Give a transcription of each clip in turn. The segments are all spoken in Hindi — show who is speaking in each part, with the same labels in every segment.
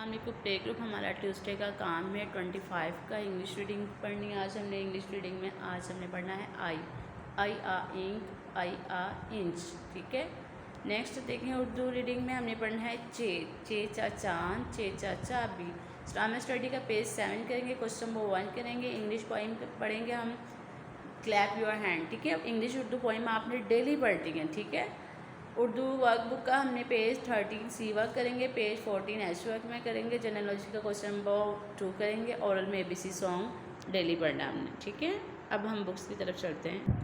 Speaker 1: अस्सलामुअलैकुम। प्ले ग्रुप हमारा ट्यूसडे का काम है 25 का इंग्लिश रीडिंग पढ़नी है। आज हमने इंग्लिश रीडिंग में पढ़ना है आई आ इंक, आई आ इंच, ठीक है। नेक्स्ट देखें, उर्दू रीडिंग में हमने पढ़ना है चे चा चांद, चे चा चाबी। इस्लामिक स्टडी का पेज 7 करेंगे, क्वेश्चन नंबर 1 करेंगे। इंग्लिश पोइम पढ़ेंगे हम क्लैप योर हैंड, ठीक है। इंग्लिश उर्दू पोइम आपने डेली पढ़नी है, ठीक है। उर्दू वर्कबुक का हमने पेज 13 सी वर्क करेंगे, पेज 14 एच वर्क में करेंगे। जनरल नॉलेज का क्वेश्चन नंबर 2 करेंगे। ओरल में ABC सॉन्ग डेली पढ़ना हमने, ठीक है। अब हम बुक्स की तरफ चलते हैं।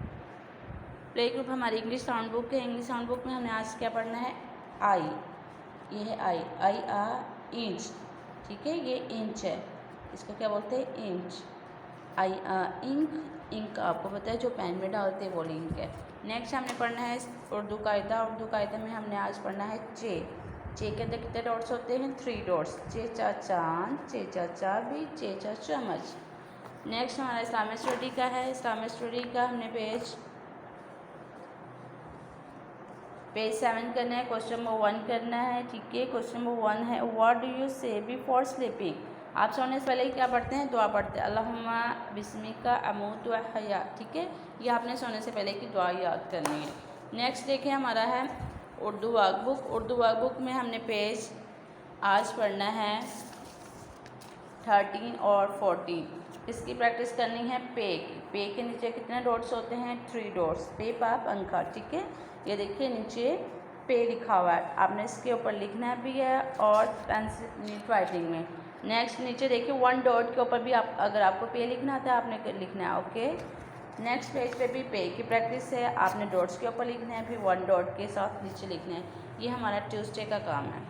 Speaker 1: प्ले ग्रुप हमारी इंग्लिश साउंड बुक है। इंग्लिश साउंड बुक में हमने आज क्या पढ़ना है? आई, ये है आई आ इंच, ठीक है। ये इंच है, इसको क्या बोलते हैं? इंच। आई आ इंक, इंक आपको पता है जो पेन में डालते हैं वो इंक है। नेक्स्ट हमने पढ़ना है उर्दू कायदा। उर्दू कायदा में हमने आज पढ़ना है चे के अंदर कितने डॉट्स होते हैं? 3 डॉट्स। चे चा चांद, चे चा चाबी, चे चा चम्मच। नेक्स्ट हमारा इस्लामिक स्टडी का है। इस्लामिक स्टडी का हमने पेज 7 करना है, क्वेश्चन नंबर 1 करना है, ठीक है। क्वेश्चन नंबर 1 है, व्हाट डू यू से बिफोर स्लीपिंग? आप सोने से पहले क्या पढ़ते हैं? दुआ पढ़ते हैं, अल्लाहुम्मा बिस्मिका अमूतु व अहया, ठीक है। ये आपने सोने से पहले की दुआ याद करनी है। नेक्स्ट देखिए हमारा है उर्दू वर्कबुक। उर्दू वर्कबुक में हमने पेज आज पढ़ना है 13 और 14। इसकी प्रैक्टिस करनी है पे के नीचे कितने डॉट्स होते हैं? 3 डॉट्स। पे पा पंखा, ठीक है। ये देखिए नीचे पे लिखा हुआ है, आपने इसके ऊपर लिखना भी है और पेंसिल राइटिंग में। नेक्स्ट नीचे देखिए 1 डॉट के ऊपर भी आप अगर आपको पे लिखना आता है आपने लिखना है, ओके। नेक्स्ट पेज पे भी पे की प्रैक्टिस है, आपने डॉट्स के ऊपर लिखना है, फिर 1 डॉट के साथ नीचे लिखना है। ये हमारा ट्यूसडे का काम है।